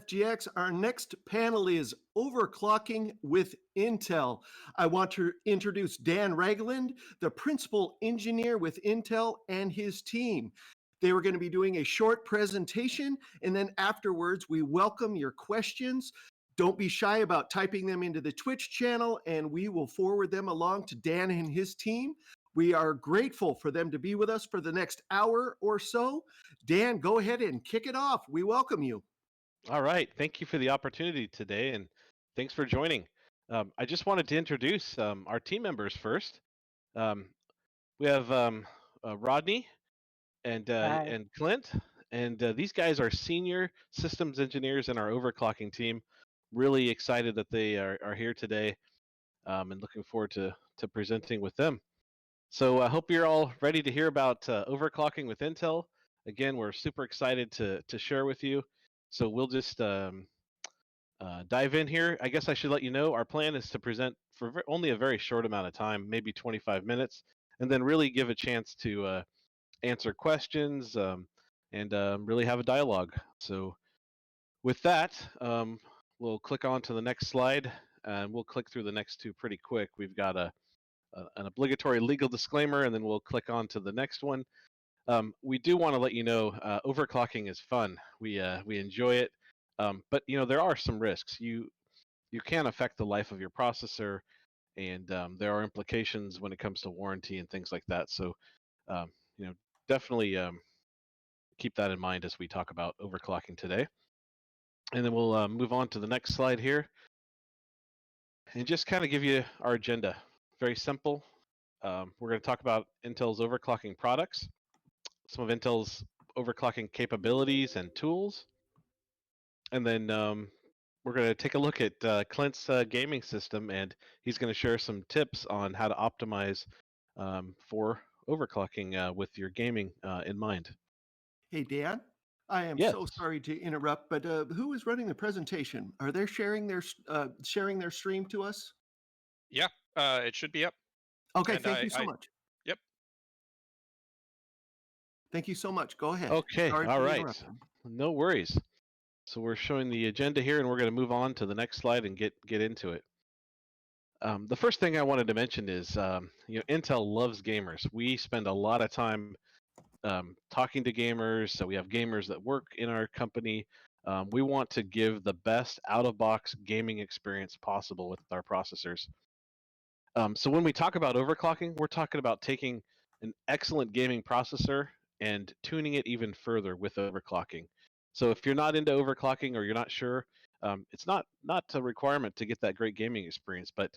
LFGX. Our next panel is Overclocking with Intel. I want to introduce Dan Ragland, the principal engineer with Intel and his team. They were going to be doing a short presentation, and then afterwards, we welcome your questions. Don't be shy about typing them into the Twitch channel, and we will forward them along to Dan and his team. We are grateful for them to be with us for the next hour or so. Dan, go ahead and kick it off. We welcome you. All right. Thank you for the opportunity today, and thanks for joining. I just wanted to introduce our team members first. We have Rodney and Clint, and these guys are senior systems engineers in our overclocking team. Really excited that they are here today, and looking forward to presenting with them. So I hope you're all ready to hear about overclocking with Intel. Again, we're super excited to share with you. So we'll just dive in here. I guess I should let you know our plan is to present for only a very short amount of time, maybe 25 minutes, and then really give a chance to answer questions and really have a dialogue. So with that, we'll click on to the next slide, and we'll click through the next two pretty quick. We've got an obligatory legal disclaimer, and then we'll click on to the next one. We do want to let you know overclocking is fun. We enjoy it, but there are some risks. You can affect the life of your processor, and there are implications when it comes to warranty and things like that. So definitely keep that in mind as we talk about overclocking today. And then we'll move on to the next slide here, and just kind of give you our agenda. Very simple. We're going to talk about Intel's overclocking products, some of Intel's overclocking capabilities and tools, and then we're going to take a look at Clint's gaming system, and he's going to share some tips on how to optimize for overclocking with your gaming in mind. Hey, Dan, I am so sorry to interrupt, but who is running the presentation? Are they sharing their stream to us? Yeah, it should be up. Okay, and thank you so much. Yep. Thank you so much. Go ahead. Okay, all right. No worries. So we're showing the agenda here, and we're going to move on to the next slide and get into it. The first thing I wanted to mention is, Intel loves gamers. We spend a lot of time talking to gamers. So we have gamers that work in our company. We want to give the best out-of-box gaming experience possible with our processors. So when we talk about overclocking, we're talking about taking an excellent gaming processor and tuning it even further with overclocking. So if you're not into overclocking or you're not sure, it's not a requirement to get that great gaming experience. But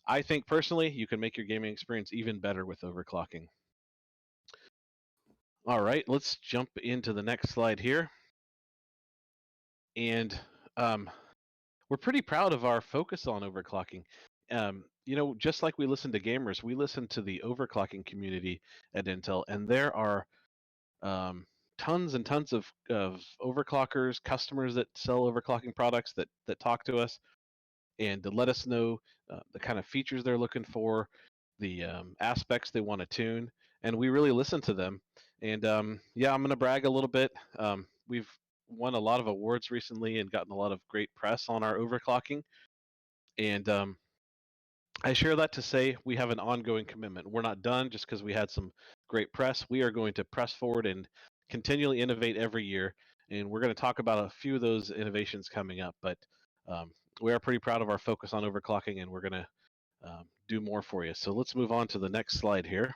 I think personally, you can make your gaming experience even better with overclocking. All right, let's jump into the next slide here. And we're pretty proud of our focus on overclocking. Just like we listen to gamers, we listen to the overclocking community at Intel, and there are tons and tons of overclockers, customers that sell overclocking products that talk to us and to let us know the kind of features they're looking for, the aspects they want to tune, and we really listen to them. And I'm going to brag a little bit. We've won a lot of awards recently and gotten a lot of great press on our overclocking. And I share that to say we have an ongoing commitment. We're not done just because we had some great press. We are going to press forward and continually innovate every year. And we're going to talk about a few of those innovations coming up. But we are pretty proud of our focus on overclocking, and we're going to do more for you. So let's move on to the next slide here.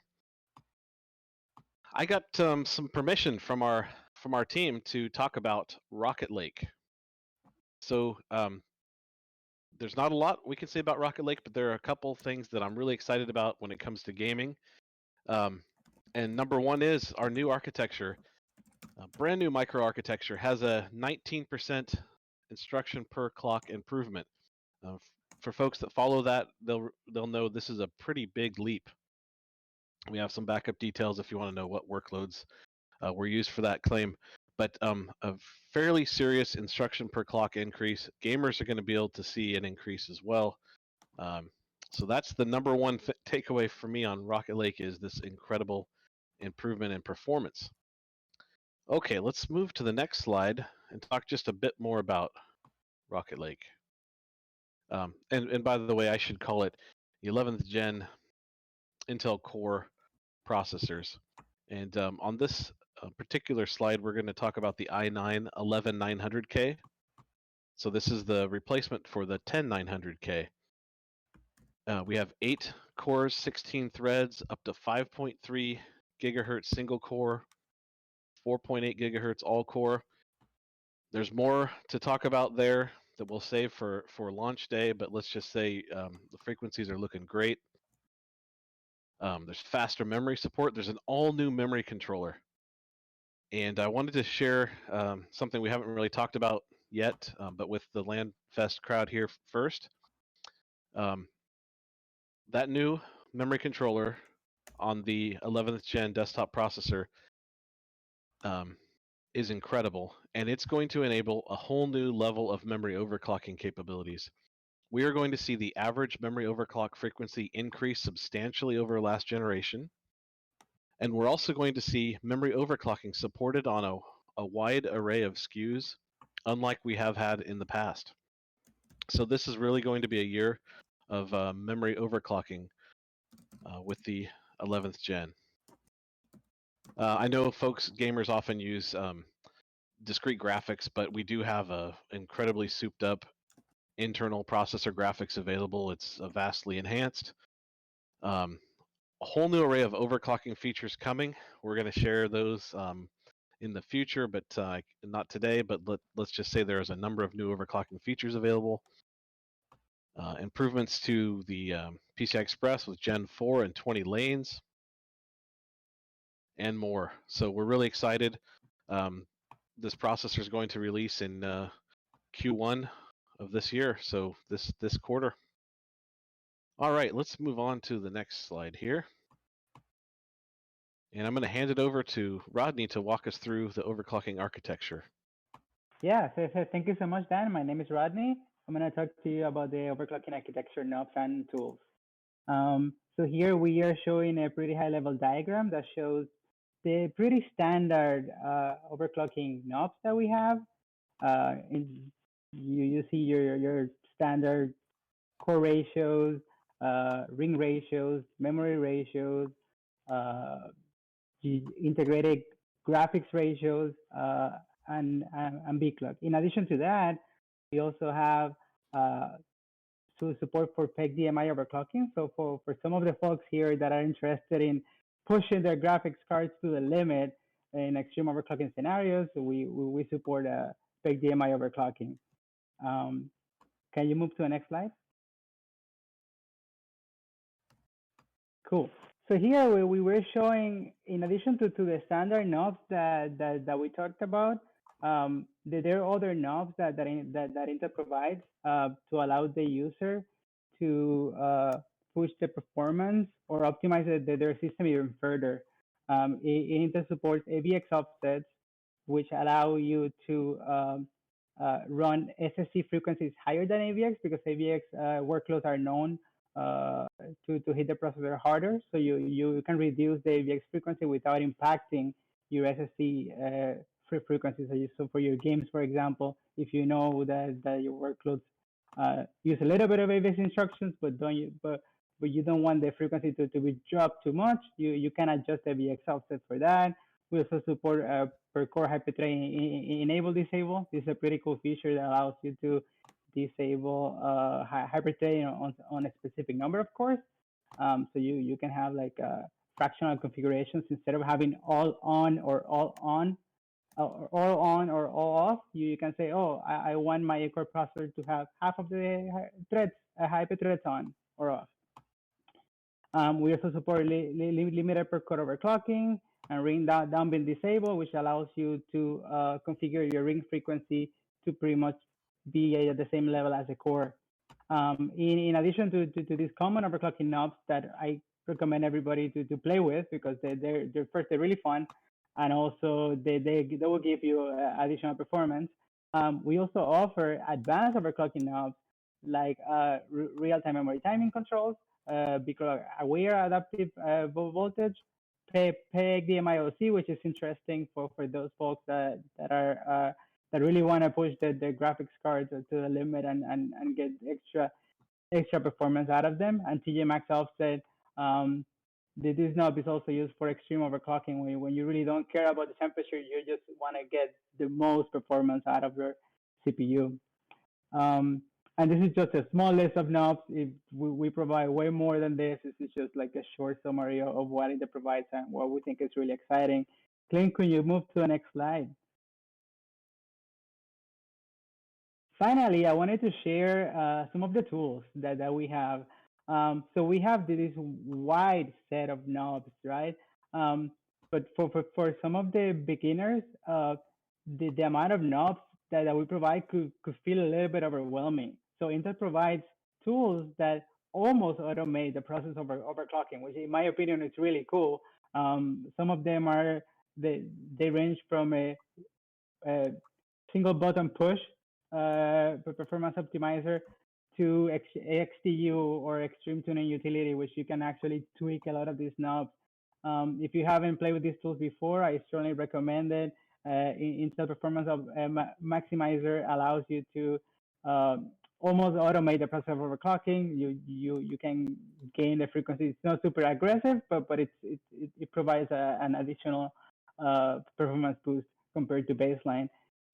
I got some permission from our team to talk about Rocket Lake. So there's not a lot we can say about Rocket Lake, but there are a couple things that I'm really excited about when it comes to gaming. And number one is our new architecture. Brand new microarchitecture has a 19% instruction per clock improvement. For folks that follow that, they'll know this is a pretty big leap. We have some backup details if you want to know what workloads were used for that claim. But a fairly serious instruction per clock increase. Gamers are going to be able to see an increase as well. So that's the number one takeaway for me on Rocket Lake is this incredible improvement in performance. Okay, let's move to the next slide and talk just a bit more about Rocket Lake. And by the way, I should call it the 11th gen Intel Core processors. And on this particular slide, we're going to talk about the i9 11900K. So this is the replacement for the 10900K. We have 8 cores, 16 threads, up to 5.3 gigahertz single core, 4.8 gigahertz all core. There's more to talk about there that we'll save for launch day, but let's just say the frequencies are looking great. There's faster memory support. There's an all new memory controller. And I wanted to share something we haven't really talked about yet, but with the LANFest crowd here first. That new memory controller on the 11th gen desktop processor is incredible, and it's going to enable a whole new level of memory overclocking capabilities. We are going to see the average memory overclock frequency increase substantially over last generation, and we're also going to see memory overclocking supported on a wide array of SKUs, unlike we have had in the past. So this is really going to be a year of memory overclocking with the 11th gen. I know gamers often use discrete graphics, but we do have a incredibly souped up internal processor graphics available. It's vastly enhanced. A whole new array of overclocking features coming. We're going to share those in the future, but not today. But let's just say there's a number of new overclocking features available. Improvements to the PCI Express with Gen 4 and 20 lanes, and more. So we're really excited. This processor is going to release in Q1 of this year, so this quarter. All right, let's move on to the next slide here. And I'm going to hand it over to Rodney to walk us through the overclocking architecture. Yeah, so thank you so much, Dan. My name is Rodney. I'm going to talk to you about the overclocking architecture knobs and tools. So here we are showing a pretty high-level diagram that shows the pretty standard overclocking knobs that we have. You see your standard core ratios, ring ratios, memory ratios, integrated graphics ratios, and B-clock. In addition to that, we also have support for PEG-DMI overclocking. So for some of the folks here that are interested in pushing their graphics cards to the limit in extreme overclocking scenarios, we support PEG-DMI overclocking. Can you move to the next slide? Cool. So here we were showing, in addition to the standard knobs that we talked about, there are other knobs that Intel provides to allow the user to push the performance or optimize their system even further. Intel supports AVX offsets, which allow you to run SSC frequencies higher than AVX, because AVX workloads are known to hit the processor harder. So you can reduce the AVX frequency without impacting your SSC frequencies. So for your games, for example, if you know that your workloads use a little bit of AVX instructions, but you don't want the frequency to be dropped too much, you can adjust the AVX offset for that. We also support per core hyperthread enable disable. This is a pretty cool feature that allows you to disable hyperthreading on a specific number of cores. So you can have like fractional configurations instead of having all on or all on. Or all on or all off. You can say, oh, I want my core processor to have half of the threads, hyperthreads on or off. We also support limited per core overclocking and ring downbin disable, which allows you to configure your ring frequency to pretty much be at the same level as a core. In addition to these common overclocking knobs that I recommend everybody to play with, because they're really fun, and also they will give you additional performance. We also offer advanced overclocking knobs like real-time memory timing controls, because aware adaptive voltage, PEG DMIOC, which is interesting for those folks that are really want to push the graphics cards to the limit and get extra performance out of them. And TJ Maxx said this knob is also used for extreme overclocking when you really don't care about the temperature, you just want to get the most performance out of your CPU. And this is just a small list of knobs. If we provide way more than this, this is just like a short summary of what it provides and what we think is really exciting. Clint, can you move to the next slide? Finally, I wanted to share some of the tools that we have. So we have this wide set of knobs, right? But for some of the beginners, the amount of knobs that we provide could feel a little bit overwhelming. So Intel provides tools that almost automate the process of overclocking, which in my opinion is really cool. Some of them they range from a single button push performance optimizer to XTU or extreme tuning utility, which you can actually tweak a lot of these knobs. If you haven't played with these tools before, I strongly recommend it. Intel Performance Maximizer allows you to almost automate the process of overclocking. You can gain the frequency. It's not super aggressive, but it provides an additional performance boost compared to baseline.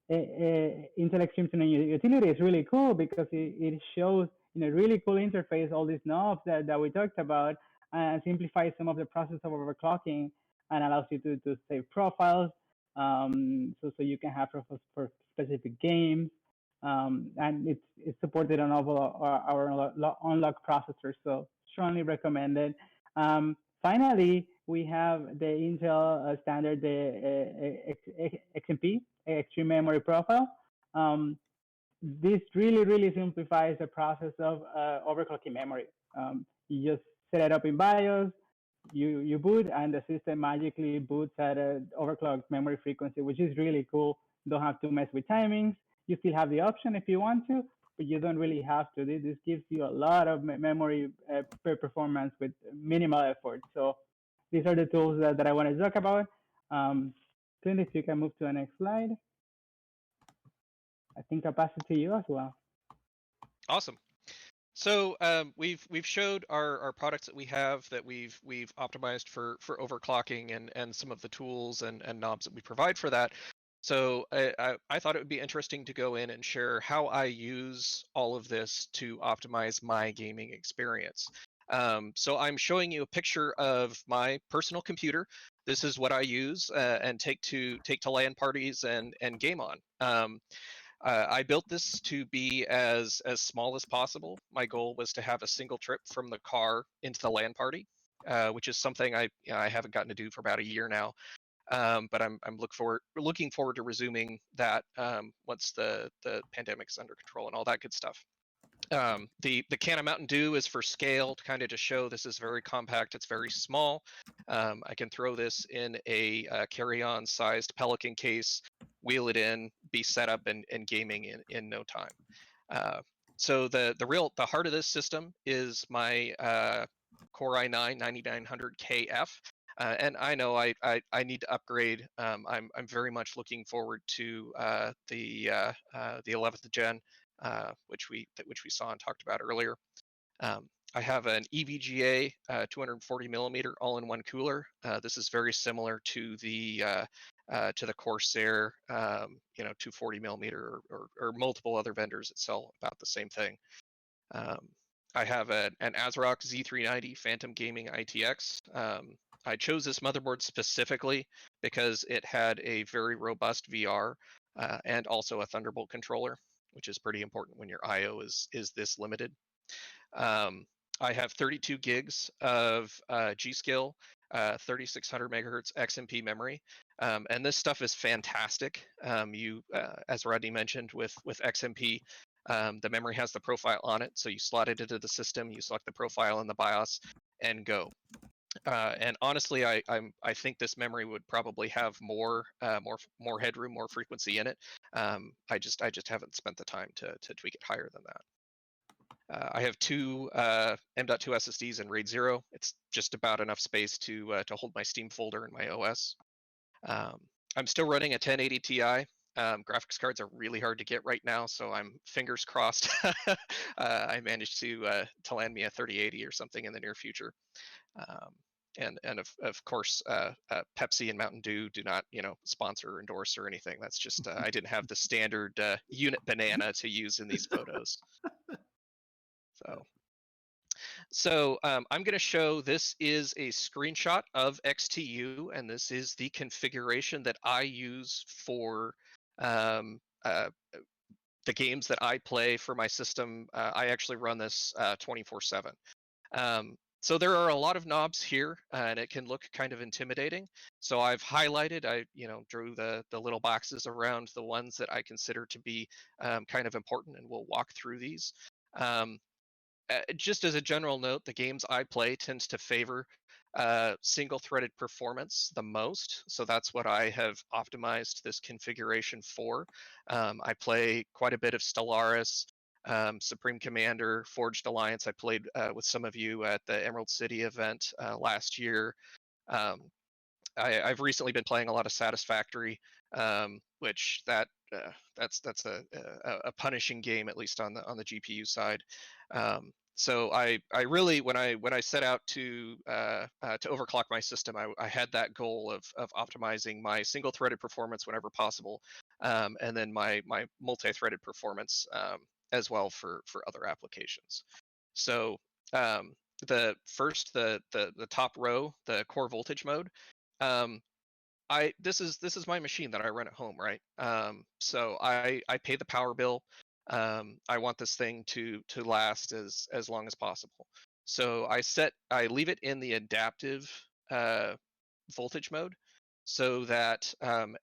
Intel Extreme Tuning Utility is really cool because it shows in a really cool interface all these knobs that we talked about and simplifies some of the process of overclocking and allows you to save profiles. So you can have profiles for specific games. And it's supported on all our unlock processors, so strongly recommended. Finally, we have the Intel standard, the XMP, Extreme Memory Profile. This really simplifies the process of overclocking memory. You just set it up in BIOS, you boot, and the system magically boots at an overclocked memory frequency, which is really cool. Don't have to mess with timings. You still have the option if you want to, but you don't really have to. This gives you a lot of memory performance with minimal effort. So these are the tools that I want to talk about. Clint, if you can move to the next slide. I think I'll pass it to you as well. Awesome. So we've showed our products that we have that we've optimized for overclocking and some of the tools and knobs that we provide for that. So I thought it would be interesting to go in and share how I use all of this to optimize my gaming experience. So I'm showing you a picture of my personal computer. This is what I use and take to LAN parties and game on. I built this to be as small as possible. My goal was to have a single trip from the car into the LAN party, which is something I haven't gotten to do for about a year now. But I'm looking forward to resuming that once the pandemic's under control and all that good stuff. The can of Mountain Dew is for scale, to kind of just show this is very compact. It's very small. I can throw this in a carry-on sized Pelican case, wheel it in, be set up and gaming in no time. So the heart of this system is my Core i9 9900KF. And I know I need to upgrade. I'm very much looking forward to the 11th gen, which we saw and talked about earlier. I have an EVGA 240 millimeter all-in-one cooler. This is very similar to the Corsair 240 millimeter or multiple other vendors that sell about the same thing. I have an ASRock Z390 Phantom Gaming ITX. I chose this motherboard specifically because it had a very robust VR and also a Thunderbolt controller, which is pretty important when your I/O is this limited. I have 32 gigs of G.Skill 3600 megahertz XMP memory, and this stuff is fantastic. As Rodney mentioned, with XMP, the memory has the profile on it, so you slot it into the system, you select the profile in the BIOS, and go. And honestly, I think this memory would probably have more headroom, more frequency in it. I just haven't spent the time to tweak it higher than that. I have two M.2 SSDs in RAID 0. It's just about enough space to hold my Steam folder and my OS. I'm still running a 1080 Ti. Graphics cards are really hard to get right now, so I'm fingers crossed I managed to land me a 3080 or something in the near future. And of course, Pepsi and Mountain Dew do not, sponsor or endorse or anything. That's just I didn't have the standard unit banana to use in these photos. So I'm going to show, this is a screenshot of XTU, and this is the configuration that I use for the games that I play for my system. I actually run this 24/7. So there are a lot of knobs here, and it can look kind of intimidating. So I've highlighted, I drew the little boxes around the ones that I consider to be kind of important, and we'll walk through these. Just as a general note, the games I play tends to favor single-threaded performance the most, so that's what I have optimized this configuration for. I play quite a bit of Stellaris, Supreme Commander, Forged Alliance. I played with some of you at the Emerald City event last year. I've recently been playing a lot of Satisfactory, which that's a punishing game, at least on the GPU side. So I really, when I set out to overclock my system, I had that goal of optimizing my single-threaded performance whenever possible, and then my multi-threaded performance as well for other applications. So the top row, the core voltage mode. This is my machine that I run at home, right? So I pay the power bill. I want this thing to last as long as possible. So I leave it in the adaptive voltage mode, so that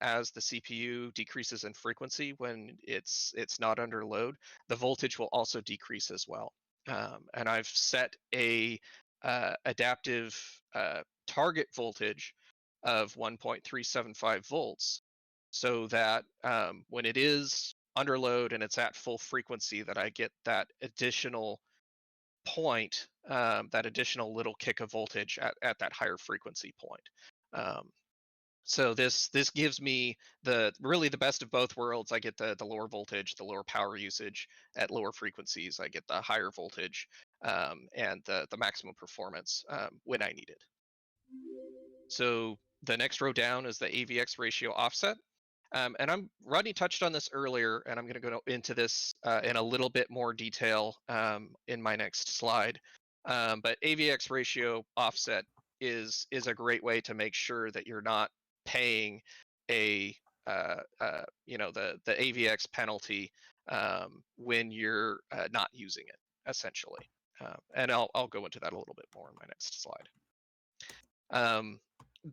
as the CPU decreases in frequency when it's not under load, the voltage will also decrease as well. And I've set a adaptive target voltage of 1.375 volts, so that when it is under load and it's at full frequency, that I get that additional point, that additional little kick of voltage at that higher frequency point. So this gives me really the best of both worlds. I get the lower voltage, the lower power usage at lower frequencies. I get the higher voltage and the maximum performance when I need it. So the next row down is the AVX ratio offset. And Rodney touched on this earlier, and I'm going to go into this in a little bit more detail in my next slide. But AVX ratio offset is a great way to make sure that you're not paying the AVX penalty when you're not using it, essentially. And I'll go into that a little bit more in my next slide.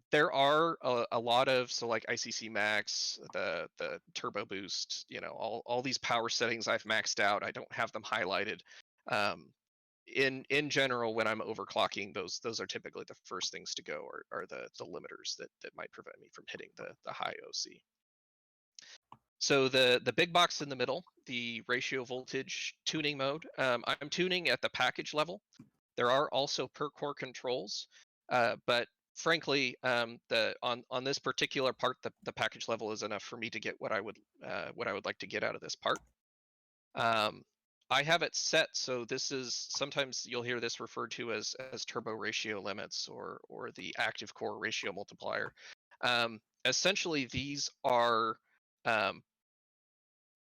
There are a lot of, so like ICC Max, the Turbo Boost, all these power settings I've maxed out. I don't have them highlighted. In general, when I'm overclocking, those are typically the first things to go, are the limiters that might prevent me from hitting the high OC. So the big box in the middle, the ratio voltage tuning mode, I'm tuning at the package level. There are also per core controls, but frankly, on this particular part, the package level is enough for me to get what I would like to get out of this part. I have it set, so this is, sometimes you'll hear this referred to as turbo ratio limits, or the active core ratio multiplier. Essentially, these are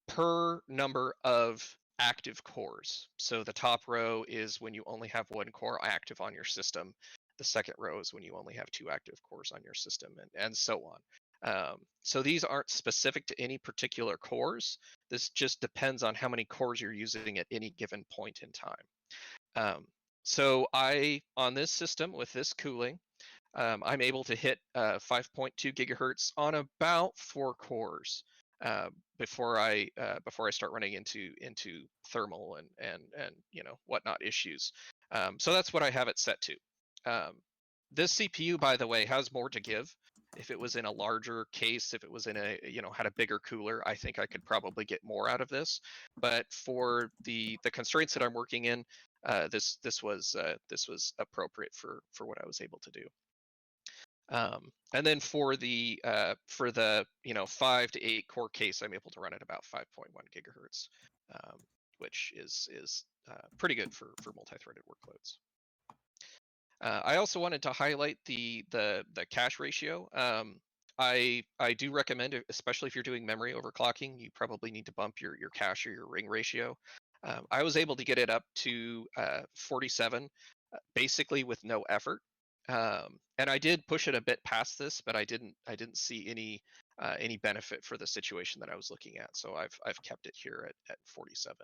per number of active cores. So the top row is when you only have one core active on your system. The second row is when you only have two active cores on your system, and so on. So these aren't specific to any particular cores. This just depends on how many cores you're using at any given point in time. So on this system with this cooling, I'm able to hit 5.2 gigahertz on about 4 cores before I start running into thermal and whatnot issues. So that's what I have it set to. This CPU, by the way, has more to give. If it was in a larger case, if it was in a had a bigger cooler, I think I could probably get more out of this. But for the constraints that I'm working in, this was appropriate for what I was able to do. And then for the 5 to 8 core case, I'm able to run at about 5.1 gigahertz, which is pretty good for multi-threaded workloads. I also wanted to highlight the cache ratio. I do recommend, especially if you're doing memory overclocking, you probably need to bump your cache or your ring ratio. I was able to get it up to 47, basically with no effort. And I did push it a bit past this, but I didn't see any benefit for the situation that I was looking at. So I've kept it here at 47.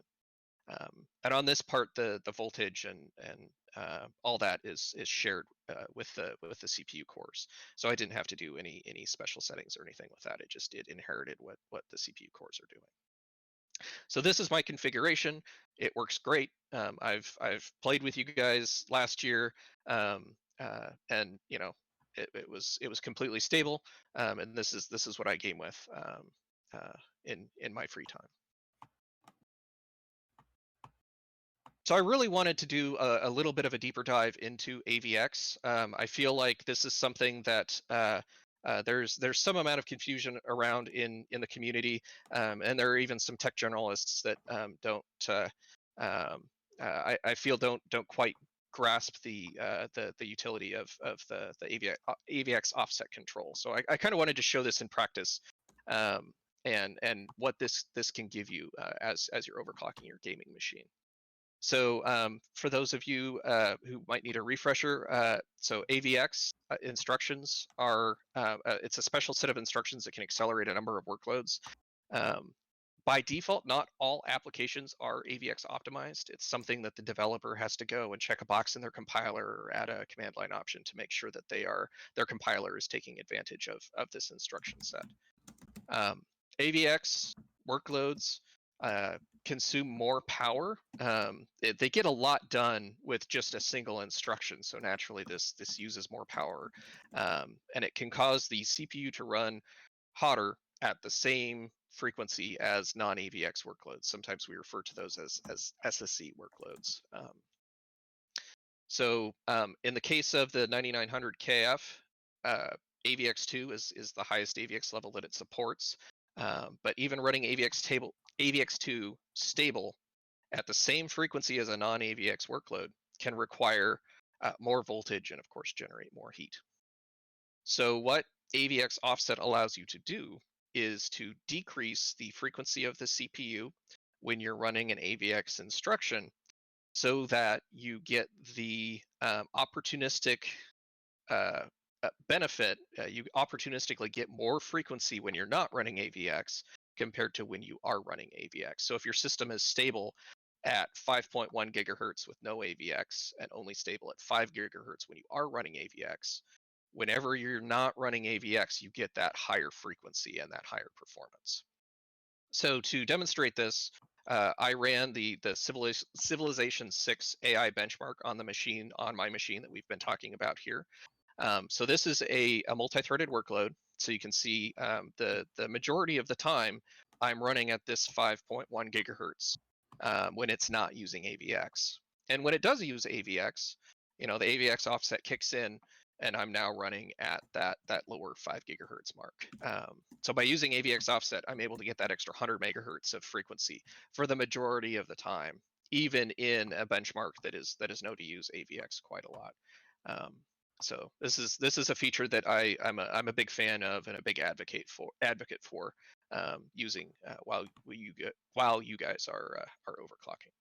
And on this part, the voltage and all that is shared with the CPU cores. So I didn't have to do any special settings or anything with that. It inherited what the CPU cores are doing. So this is my configuration. It works great. I've played with you guys last year, and it was completely stable. And this is what I game with in my free time. So I really wanted to do a little bit of a deeper dive into AVX. I feel like this is something that there's some amount of confusion around in the community, and there are even some tech journalists that I feel don't quite grasp the utility of the AVX offset control. So I kind of wanted to show this in practice, and what this can give you as you're overclocking your gaming machine. So for those of you who might need a refresher, so AVX instructions are, it's a special set of instructions that can accelerate a number of workloads. By default, not all applications are AVX optimized. It's something that the developer has to go and check a box in their compiler or add a command line option to make sure that their compiler is taking advantage of this instruction set. AVX workloads consume more power. They get a lot done with just a single instruction, so naturally this uses more power, and it can cause the CPU to run hotter at the same frequency as non-AVX workloads. Sometimes we refer to those as SSE workloads. So in the case of the 9900 KF, AVX2 is the highest AVX level that it supports. But even running AVX2 stable at the same frequency as a non-AVX workload can require more voltage and, of course, generate more heat. So what AVX offset allows you to do is to decrease the frequency of the CPU when you're running an AVX instruction so that you get the opportunistic benefit. You opportunistically get more frequency when you're not running AVX compared to when you are running AVX. So if your system is stable at 5.1 gigahertz with no AVX and only stable at 5 gigahertz when you are running AVX, whenever you're not running AVX, you get that higher frequency and that higher performance. So to demonstrate this, I ran the Civilization 6 AI benchmark on my machine that we've been talking about here. So this is a multi-threaded workload. So you can see the majority of the time I'm running at this 5.1 gigahertz when it's not using AVX. And when it does use AVX, the AVX offset kicks in, and I'm now running at that lower 5 gigahertz mark. So by using AVX offset, I'm able to get that extra 100 megahertz of frequency for the majority of the time, even in a benchmark that is known to use AVX quite a lot. So this is a feature that I'm a big fan of and a big advocate for using while you guys are overclocking.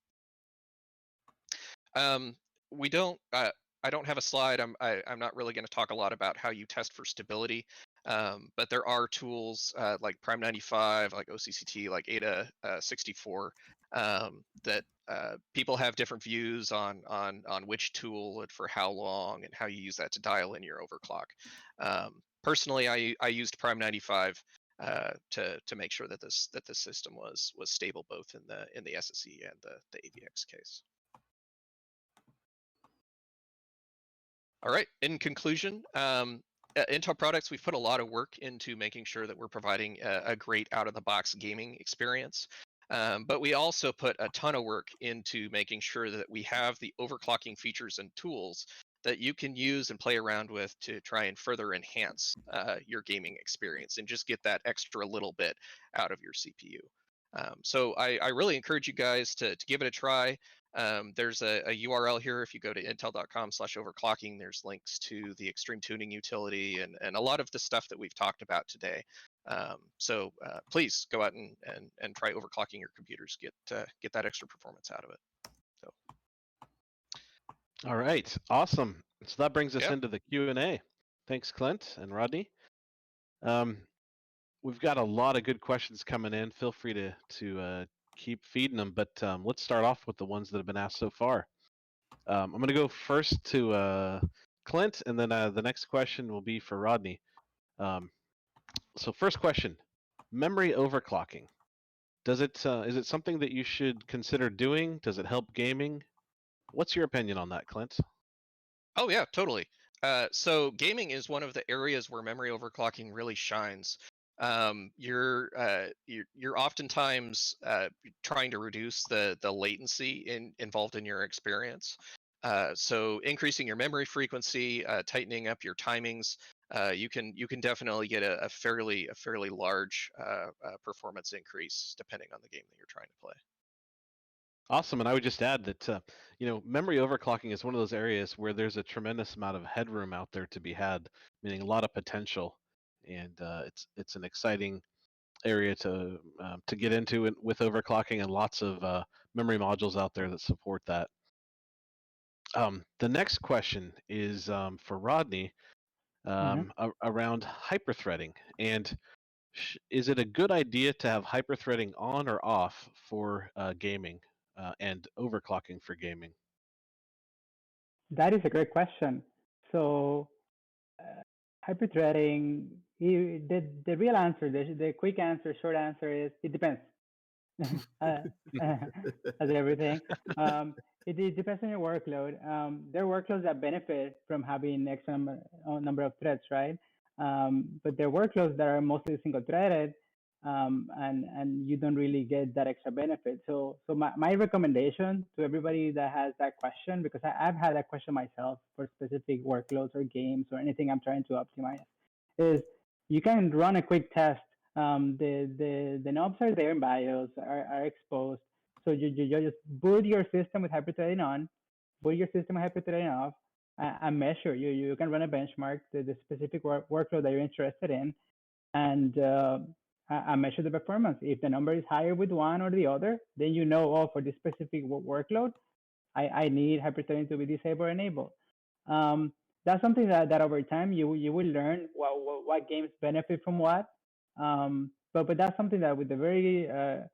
I don't have a slide. I'm not really going to talk a lot about how you test for stability, but there are tools like Prime 95, like OCCT, like ADA64 that people have different views on which tool and for how long and how you use that to dial in your overclock. Personally, I used Prime 95 to make sure that this system was stable both in the SSE and the AVX case. All right, in conclusion, at Intel Products, we've put a lot of work into making sure that we're providing a great out-of-the-box gaming experience. But we also put a ton of work into making sure that we have the overclocking features and tools that you can use and play around with to try and further enhance your gaming experience and just get that extra little bit out of your CPU. So I really encourage you guys to give it a try. There's a URL here. If you go to intel.com/overclocking, there's links to the extreme tuning utility and a lot of the stuff that we've talked about today. So please go out and try overclocking your computers. Get that extra performance out of it. So. All right, awesome. So that brings us Yep. into the Q&A. Thanks, Clint and Rodney. We've got a lot of good questions coming in. Feel free to keep feeding them, but let's start off with the ones that have been asked so far. I'm going to go first to Clint, and then the next question will be for Rodney. So first question, memory overclocking. Is it something that you should consider doing? Does it help gaming? What's your opinion on that, Clint? Oh yeah, totally. So gaming is one of the areas where memory overclocking really shines. You're oftentimes trying to reduce the latency involved in your experience. So increasing your memory frequency, tightening up your timings, you can definitely get a fairly large performance increase depending on the game that you're trying to play. Awesome, and I would just add that memory overclocking is one of those areas where there's a tremendous amount of headroom out there to be had, meaning a lot of potential, and it's an exciting area to get into with overclocking, and lots of memory modules out there that support that. The next question is for Rodney around hyperthreading, and is it a good idea to have hyperthreading on or off for gaming and overclocking for gaming? That is a great question. So, hyperthreading, the real answer, the quick answer, short answer is it depends. As everything. It depends on your workload. There are workloads that benefit from having extra number of threads, right? But there are workloads that are mostly single-threaded, and you don't really get that extra benefit. So my recommendation to everybody that has that question, because I've had that question myself for specific workloads or games or anything I'm trying to optimize, is you can run a quick test. The knobs are there in BIOS, are exposed. So you just boot your system with hyperthreading on, boot your system with hyperthreading off, and measure. You can run a benchmark, the specific workload that you're interested in, and measure the performance. If the number is higher with one or the other, then you know, oh, for this specific workload, I need hyperthreading to be disabled or enabled. That's something that over time you will learn what games benefit from what. But that's something that with a very a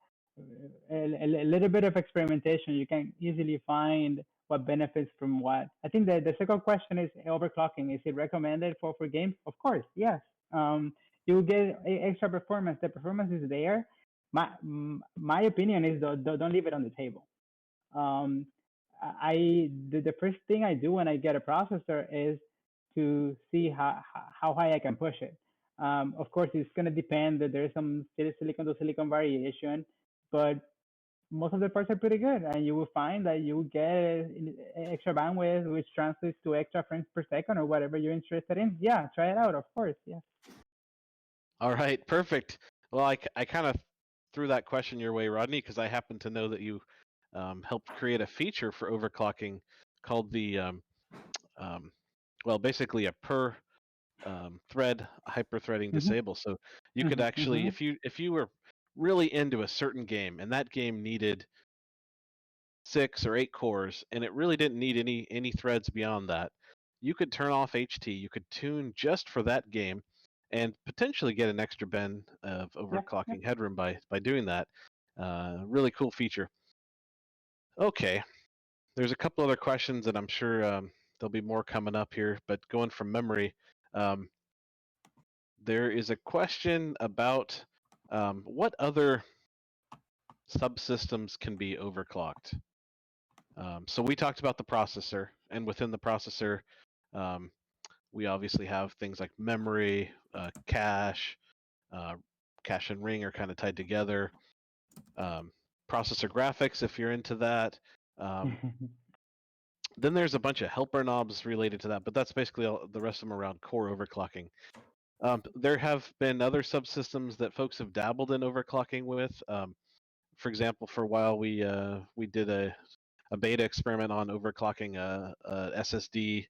little bit of experimentation, you can easily find what benefits from what. I think that the second question is overclocking. Is it recommended for games? Of course, yes. You will get extra performance. The performance is there. My opinion is don't leave it on the table. The first thing I do when I get a processor is to see how high I can push it. Of course, it's going to depend that there's some silicon to silicon variation, but most of the parts are pretty good, and you will find that you will get extra bandwidth, which translates to extra frames per second or whatever you're interested in. Yeah, try it out, of course. Yeah. All right, perfect. Well, I kind of threw that question your way, Rodney, because I happen to know that you helped create a feature for overclocking called the basically a per thread hyperthreading disable. So you could actually, if you were really into a certain game and that game needed 6 or 8 cores and it really didn't need any threads beyond that, you could turn off HT. You could tune just for that game, and potentially get an extra bin of overclocking headroom by doing that. Really cool feature. Okay, there's a couple other questions, and I'm sure there'll be more coming up here. But going from memory, there is a question about what other subsystems can be overclocked. So we talked about the processor, and within the processor, we obviously have things like memory, cache, cache and ring are kind of tied together. Processor graphics, if you're into that. Then there's a bunch of helper knobs related to that, but that's basically all, the rest of them around core overclocking. There have been other subsystems that folks have dabbled in overclocking with. For example, for a while we did a beta experiment on overclocking a SSD.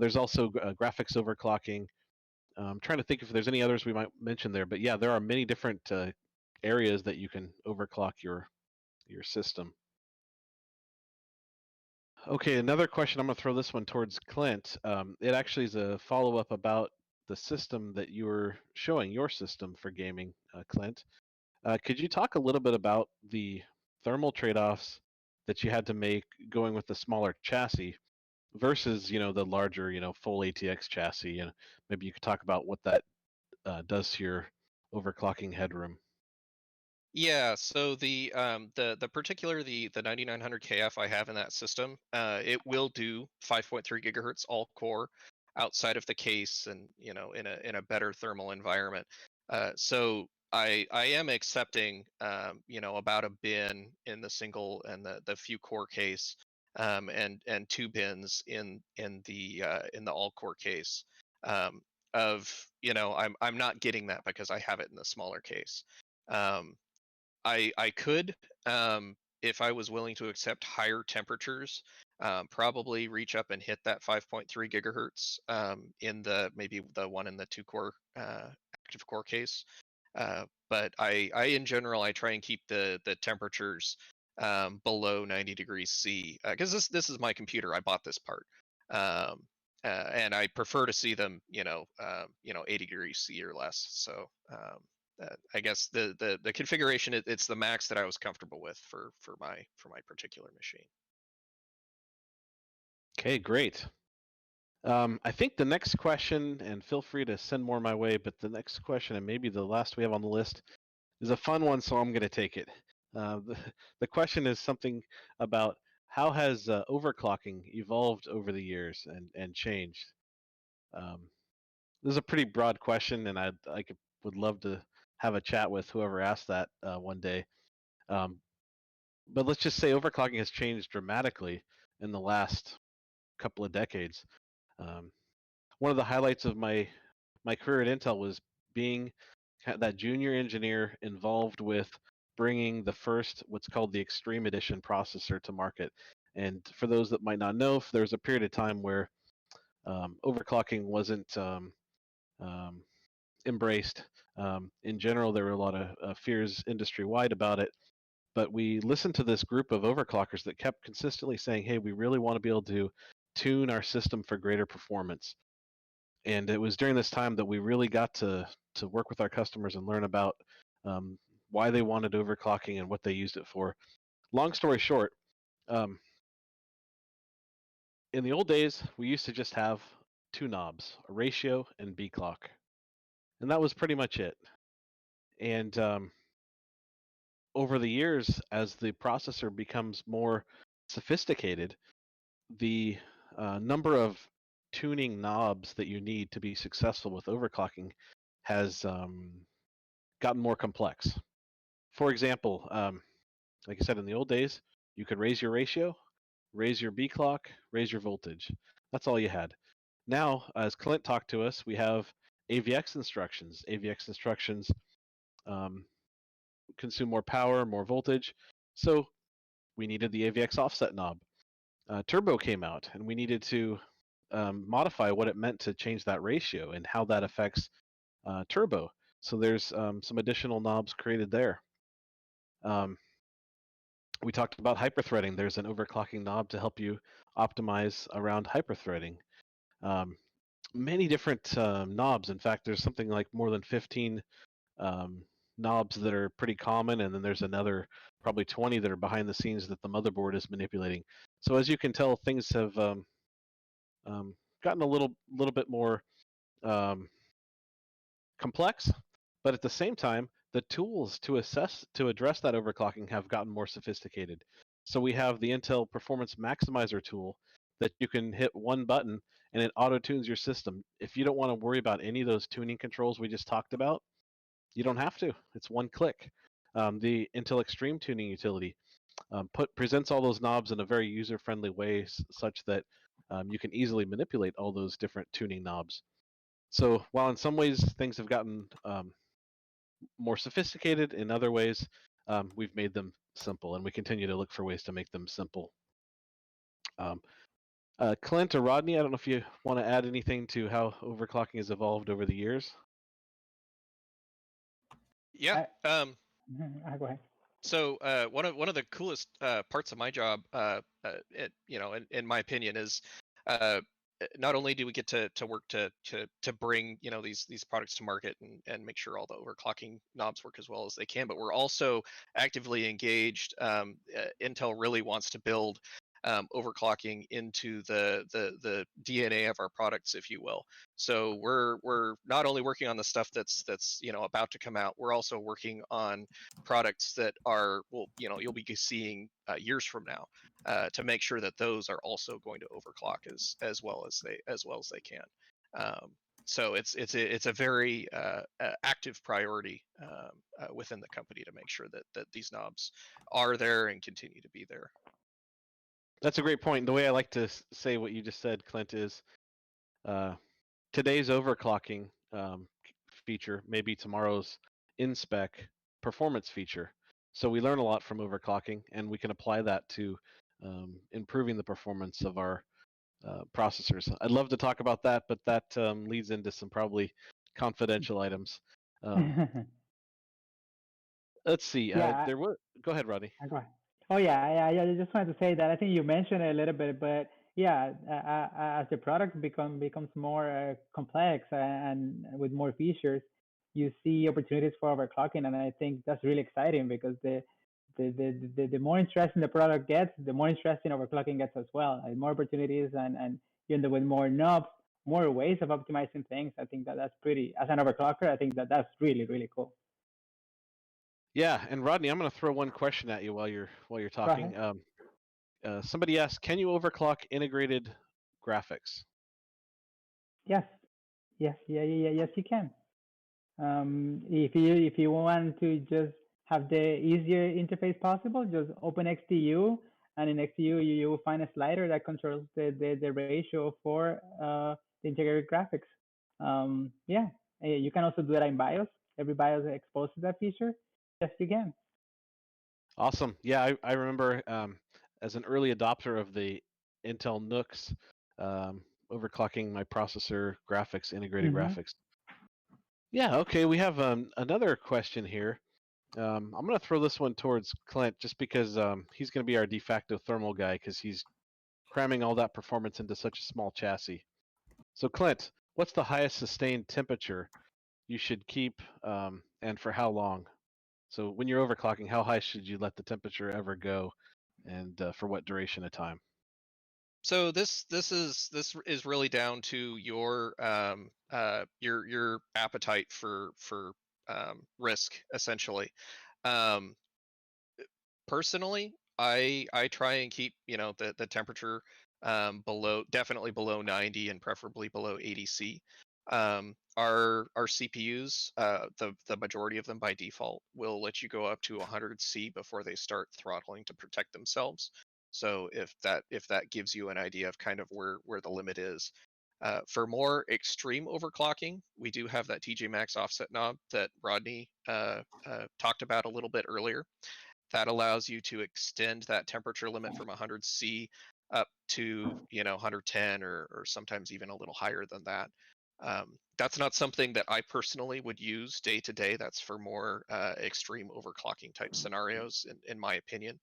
There's also graphics overclocking. I'm trying to think if there's any others we might mention there, but yeah, there are many different areas that you can overclock your system. Okay, another question. I'm going to throw this one towards Clint. It actually is a follow-up about the system that you were showing, your system for gaming, Clint. Could you talk a little bit about the thermal trade-offs that you had to make going with the smaller chassis versus, the larger, full ATX chassis? And maybe you could talk about what that does to your overclocking headroom. Yeah, so the particular the 9900 KF I have in that system, it will do 5.3 gigahertz all core outside of the case, and in a better thermal environment. So I am accepting about a bin in the single and the few core case, and 2 bins in the all core case. I'm not getting that because I have it in the smaller case. I could, if I was willing to accept higher temperatures, probably reach up and hit that 5.3 gigahertz, in maybe the 1 and the 2 core active core case. But I in general I try and keep the temperatures below 90 degrees C, because this is my computer. I bought this part. And I prefer to see them 80 degrees C or less. So I guess the configuration, it's the max that I was comfortable with for my particular machine. Okay, great. I think the next question, and feel free to send more my way, but the next question, and maybe the last we have on the list, is a fun one, so I'm going to take it. The question is something about how has overclocking evolved over the years and changed? This is a pretty broad question, and I would love to have a chat with whoever asked that one day. But let's just say overclocking has changed dramatically in the last couple of decades. One of the highlights of my career at Intel was being that junior engineer involved with bringing the first what's called the Extreme Edition processor to market. And for those that might not know, there was a period of time where overclocking wasn't embraced. In general, there were a lot of fears industry-wide about it. But we listened to this group of overclockers that kept consistently saying, hey, we really want to be able to tune our system for greater performance. And it was during this time that we really got to work with our customers and learn about why they wanted overclocking and what they used it for. Long story short, in the old days, we used to just have 2 knobs, a ratio and B clock. And that was pretty much it. And over the years, as the processor becomes more sophisticated, the number of tuning knobs that you need to be successful with overclocking has gotten more complex. For example, like I said, in the old days, you could raise your ratio, raise your B clock, raise your voltage. That's all you had. Now, as Clint talked to us, we have AVX instructions. AVX instructions consume more power, more voltage. So we needed the AVX offset knob. Turbo came out, and we needed to modify what it meant to change that ratio and how that affects turbo. So there's some additional knobs created there. We talked about hyperthreading. There's an overclocking knob to help you optimize around hyperthreading. Many different knobs. In fact, there's something like more than 15 knobs that are pretty common, and then there's another probably 20 that are behind the scenes that the motherboard is manipulating. So as you can tell, things have gotten a little bit more complex, but at the same time, the tools to address that overclocking have gotten more sophisticated. So we have the Intel Performance Maximizer tool that you can hit one button and it auto tunes your system. If you don't want to worry about any of those tuning controls we just talked about, you don't have to. It's one click. The Intel Extreme Tuning utility presents all those knobs in a very user-friendly way, such that you can easily manipulate all those different tuning knobs. So while in some ways things have gotten more sophisticated, in other ways we've made them simple, and we continue to look for ways to make them simple. Clint or Rodney, I don't know if you want to add anything to how overclocking has evolved over the years. Yeah. Go ahead. So one of the coolest parts of my job, in my opinion, is uh, not only do we get to work to bring these products to market and make sure all the overclocking knobs work as well as they can, but we're also actively engaged. Intel really wants to build overclocking into the DNA of our products, if you will. So we're not only working on the stuff that's about to come out, we're also working on products that are you'll be seeing years from now, to make sure that those are also going to overclock as well as they can. So it's a very active priority within the company to make sure that these knobs are there and continue to be there. That's a great point. The way I like to say what you just said, Clint, is today's overclocking feature may be tomorrow's in-spec performance feature. So we learn a lot from overclocking, and we can apply that to improving the performance of our processors. I'd love to talk about that, but that leads into some probably confidential items. Let's see. Yeah, Go ahead, Rodney. go ahead. Oh yeah, I just wanted to say that I think you mentioned it a little bit, but yeah, as the product becomes more complex and with more features, you see opportunities for overclocking, and I think that's really exciting because the more interesting the product gets, the more interesting overclocking gets as well. Like more opportunities, and you end up with more knobs, more ways of optimizing things. I think that's pretty. As an overclocker, I think that's really cool. Yeah, and Rodney, I'm going to throw one question at you while you're Go talking. ahead. Somebody asked, can you overclock integrated graphics? Yes, yes, yes, you can. If you want to just have the easier interface possible, just open XDU, and in XDU you will find a slider that controls the ratio for the integrated graphics. Yeah, you can also do that in BIOS. Every BIOS exposes that feature. Yes, you can. Awesome. Yeah, I remember as an early adopter of the Intel NUCs, overclocking my processor graphics, integrated graphics. Yeah, okay, we have another question here. I'm going to throw this one towards Clint just because he's going to be our de facto thermal guy because he's cramming all that performance into such a small chassis. So Clint, what's the highest sustained temperature you should keep, and for how long? So when you're overclocking, how high should you let the temperature ever go, and for what duration of time? So this is really down to your appetite for risk, essentially. Um, Personally, I try and keep the temperature definitely below 90 and preferably below 80 C. Our CPUs, the majority of them by default will let you go up to 100 C before they start throttling to protect themselves. So if that gives you an idea of kind of where the limit is. For more extreme overclocking, we do have that TJ Maxx offset knob that Rodney talked about a little bit earlier. That allows you to extend that temperature limit from 100 C up to 110 or sometimes even a little higher than that. That's not something that I personally would use day to day. That's for more extreme overclocking type scenarios, in my opinion.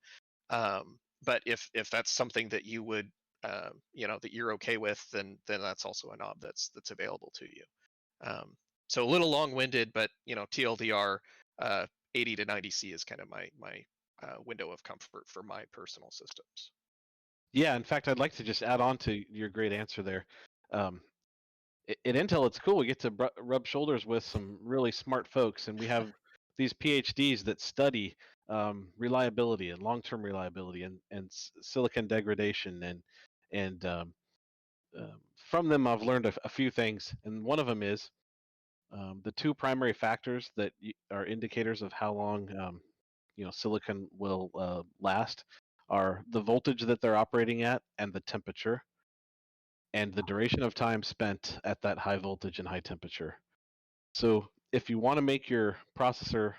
But if that's something that you would that you're okay with, then that's also a knob that's available to you. So a little long-winded, but TLDR, 80 to 90 C is kind of my window of comfort for my personal systems. Yeah, in fact, I'd like to just add on to your great answer there. At Intel, it's cool. We get to rub shoulders with some really smart folks, and we have these PhDs that study reliability and long-term reliability and silicon degradation, and from them I've learned a few things, and one of them is the two primary factors that are indicators of how long silicon will last are the voltage that they're operating at and the temperature and the duration of time spent at that high voltage and high temperature. So if you want to make your processor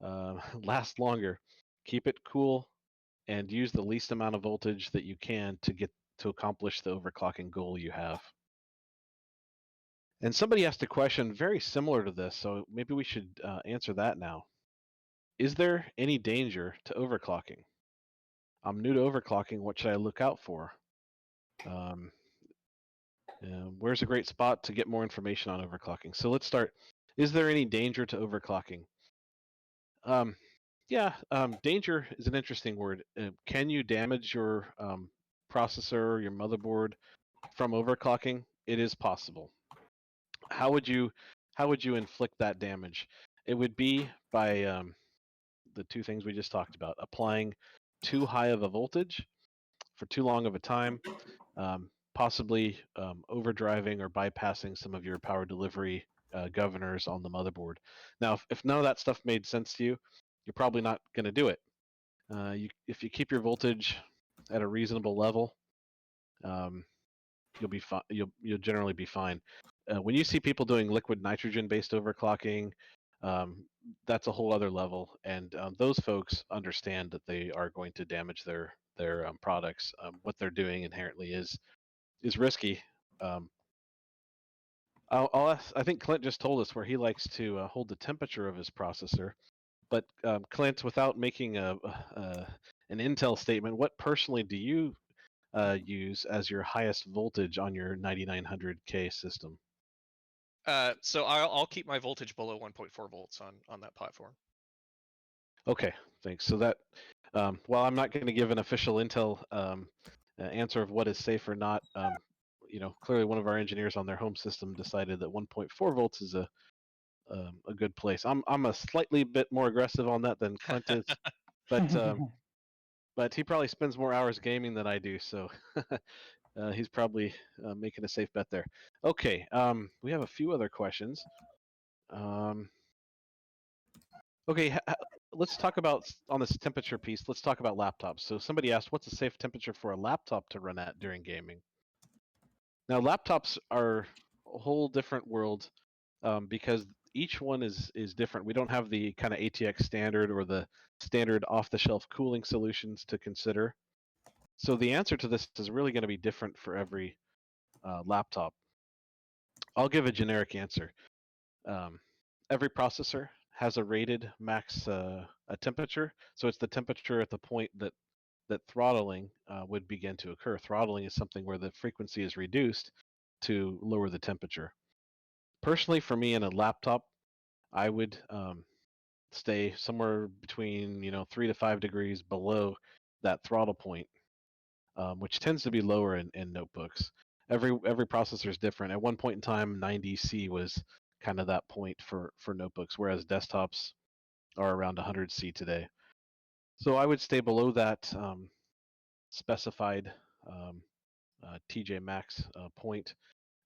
last longer, keep it cool and use the least amount of voltage that you can to accomplish the overclocking goal you have. And somebody asked a question very similar to this, so maybe we should answer that now. Is there any danger to overclocking? I'm new to overclocking. What should I look out for? Where's a great spot to get more information on overclocking? So let's start. Is there any danger to overclocking? Danger is an interesting word. Can you damage your processor, your motherboard from overclocking? It is possible. How would you inflict that damage? It would be by the two things we just talked about: applying too high of a voltage for too long of a time, possibly overdriving or bypassing some of your power delivery governors on the motherboard. Now, if none of that stuff made sense to you, you're probably not going to do it. If you keep your voltage at a reasonable level, you'll be fine. You'll generally be fine. When you see people doing liquid nitrogen based overclocking, that's a whole other level, and those folks understand that they are going to damage their products. What they're doing inherently is risky. I'll ask, I think Clint just told us where he likes to hold the temperature of his processor. But Clint, without making an Intel statement, what personally do you use as your highest voltage on your 9900K system? So I'll keep my voltage below 1.4 volts on that platform. Okay, thanks. So that, while I'm not going to give an official Intel answer of what is safe or not, clearly one of our engineers on their home system decided that 1.4 volts is a good place. I'm a slightly bit more aggressive on that than Clint is, but he probably spends more hours gaming than I do, so he's probably making a safe bet there. Okay, we have a few other questions. Okay, let's talk about, on this temperature piece, let's talk about laptops. So somebody asked, what's a safe temperature for a laptop to run at during gaming? Now, laptops are a whole different world because each one is different. We don't have the kind of ATX standard or the standard off-the-shelf cooling solutions to consider. So the answer to this is really going to be different for every laptop. I'll give a generic answer. Every processor has a rated max a temperature, so it's the temperature at the point that throttling would begin to occur. Throttling is something where the frequency is reduced to lower the temperature. Personally, for me in a laptop, I would stay somewhere between 3 to 5 degrees below that throttle point, which tends to be lower in notebooks. Every processor is different. At one point in time, 90C was kind of that point for notebooks, whereas desktops are around 100C today. So I would stay below that specified TJ Max point,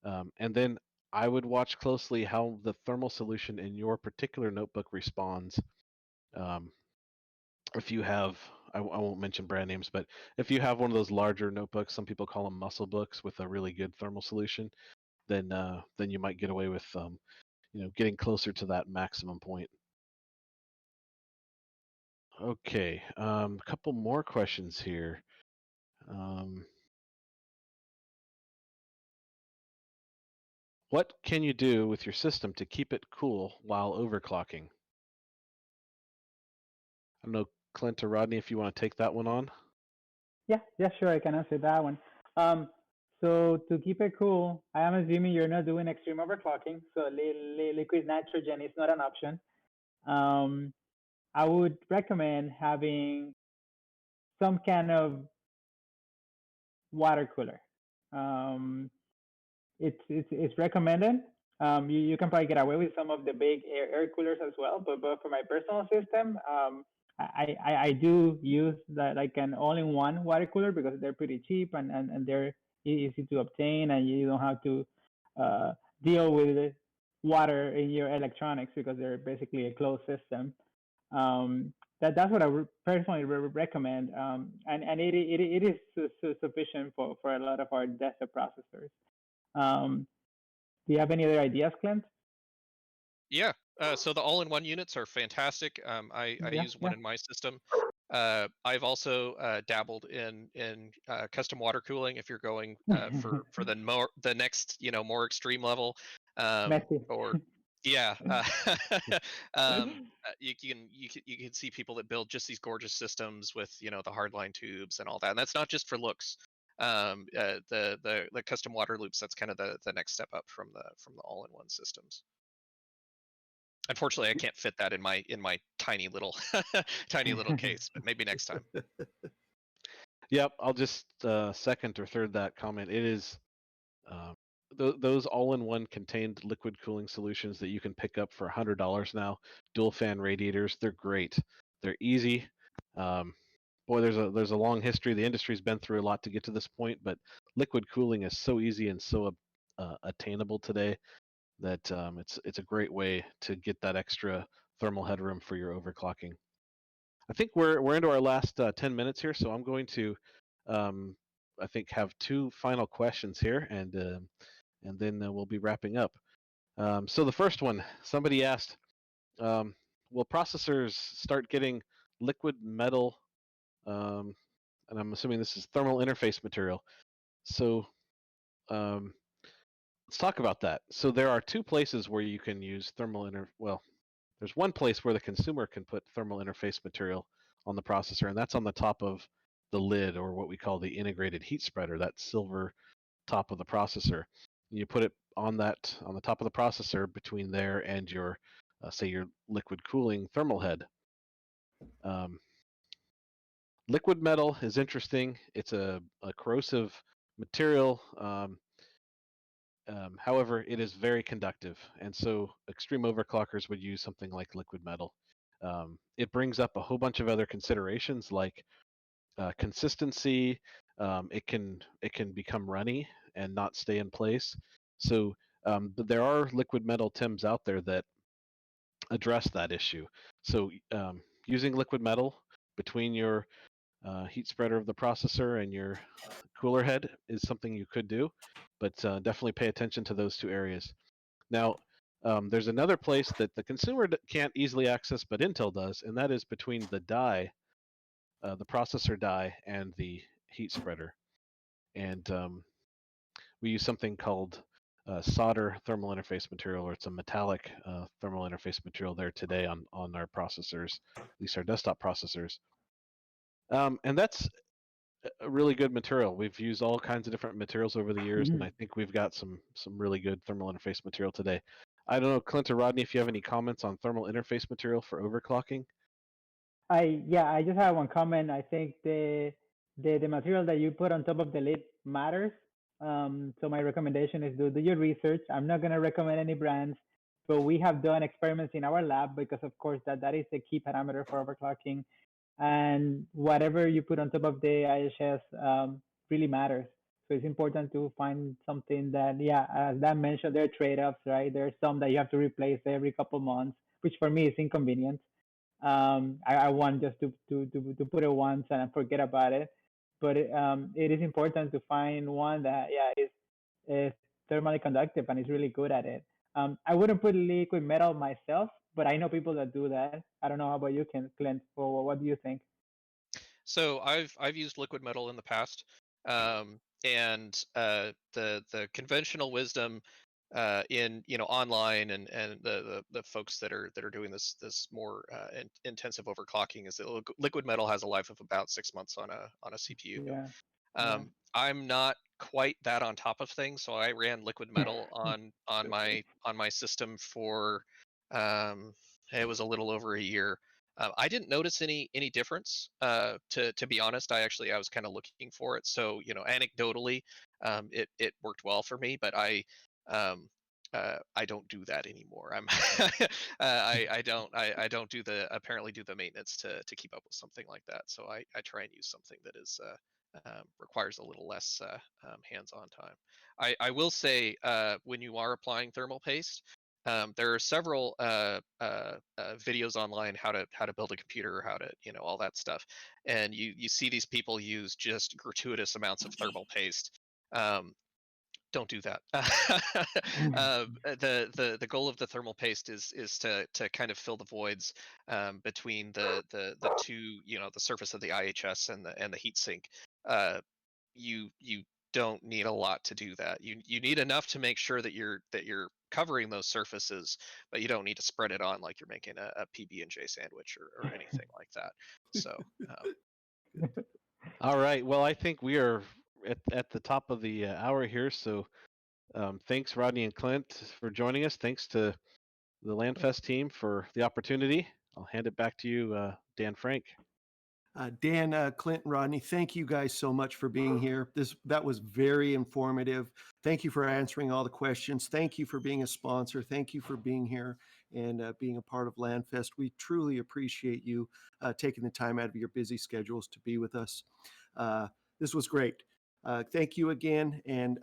and then I would watch closely how the thermal solution in your particular notebook responds. If you have, I won't mention brand names, but if you have one of those larger notebooks, some people call them muscle books with a really good thermal solution, then you might get away with getting closer to that maximum point. Okay, a couple more questions here. What can you do with your system to keep it cool while overclocking? I don't know, Clint or Rodney, if you want to take that one on. Yeah, sure, I can answer that one. So to keep it cool, I am assuming you're not doing extreme overclocking, so liquid nitrogen is not an option. I would recommend having some kind of water cooler. It's recommended. You can probably get away with some of the big air coolers as well, but for my personal system, I do use that, like an all-in-one water cooler, because they're pretty cheap and they're easy to obtain, and you don't have to deal with water in your electronics because they're basically a closed system. that's what I personally recommend. And it is sufficient for a lot of our desktop processors. Do you have any other ideas, Clint? Yeah. So the all-in-one units are fantastic. I Yeah, use one in my system. I've also dabbled in custom water cooling if you're going for the next more extreme level, messy. or yeah. You can see people that build just these gorgeous systems with the hardline tubes and all that, and that's not just for looks. The custom water loops, that's kind of the next step up from the all-in-one systems. Unfortunately, I can't fit that in my tiny little tiny little case, but maybe next time. Yep, I'll just second or third that comment. It is those all-in-one contained liquid cooling solutions that you can pick up for $100 now. Dual fan radiators, they're great. They're easy. Boy, there's a long history. The industry's been through a lot to get to this point, but liquid cooling is so easy and so attainable today that it's a great way to get that extra thermal headroom for your overclocking. I think we're into our last 10 minutes here, so I'm going to I think have two final questions here, and then we'll be wrapping up. So the first one, somebody asked, will processors start getting liquid metal? And I'm assuming this is thermal interface material. So let's talk about that. So there are two places where you can use there's one place where the consumer can put thermal interface material on the processor, and that's on the top of the lid, or what we call the integrated heat spreader, that silver top of the processor. You put it on the top of the processor between there and your, say, your liquid cooling thermal head. Liquid metal is interesting. It's a corrosive material. However, it is very conductive, and so extreme overclockers would use something like liquid metal. It brings up a whole bunch of other considerations like consistency. It can become runny and not stay in place. So but there are liquid metal TIMs out there that address that issue. So using liquid metal between your heat spreader of the processor and your cooler head is something you could do, but definitely pay attention to those two areas. Now, there's another place that the consumer can't easily access, but Intel does, and that is between the die, the processor die, and the heat spreader. And we use something called solder thermal interface material, or it's a metallic thermal interface material there today on our processors, at least our desktop processors. And that's a really good material. We've used all kinds of different materials over the years, and I think we've got some really good thermal interface material today. I don't know, Clint or Rodney, if you have any comments on thermal interface material for overclocking. I just have one comment. I think the material that you put on top of the lid matters. So my recommendation is do your research. I'm not gonna recommend any brands, but we have done experiments in our lab because of course that is the key parameter for overclocking. And whatever you put on top of the IHS really matters. So it's important to find something that, yeah, as Dan mentioned, there are trade-offs, right? There are some that you have to replace every couple months, which for me is inconvenient. I want just to put it once and forget about it. But it is important to find one that, yeah, is thermally conductive and is really good at it. I wouldn't put liquid metal myself, but I know people that do that. I don't know how about you, Clint. Or what do you think? So I've used liquid metal in the past, and the conventional wisdom in online and the folks that are doing this more intensive overclocking is that liquid metal has a life of about 6 months on a CPU. Yeah, yeah. I'm not quite that on top of things, so I ran liquid metal on my system for it was a little over a year. I didn't notice any difference. To be honest, I was kind of looking for it. So anecdotally, it worked well for me, but I don't do that anymore. I don't apparently do the maintenance to keep up with something like that. So I try and use something that is requires a little less hands-on time. I will say when you are applying thermal paste, There are several videos online how to build a computer, how to all that stuff, and you see these people use just gratuitous amounts of thermal paste. Don't do that. The goal of the thermal paste is to kind of fill the voids between the two, the surface of the IHS and the heat sink. You don't need a lot to do that. You need enough to make sure that you're covering those surfaces, but you don't need to spread it on like you're making a PB&J sandwich or anything like that. So All right. Well, I think we are at the top of the hour here. So thanks, Rodney and Clint, for joining us. Thanks to the LANFest team for the opportunity. I'll hand it back to you, Dan Frank. Dan, Clint, Rodney, thank you guys so much for being here. That was very informative. Thank you for answering all the questions. Thank you for being a sponsor. Thank you for being here and being a part of LANFest. We truly appreciate you taking the time out of your busy schedules to be with us. This was great. Thank you again, and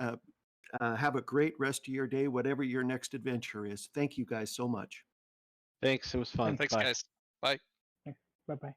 have a great rest of your day, whatever your next adventure is. Thank you guys so much. Thanks. It was fun. thanks, Bye. guys. Bye. Bye bye.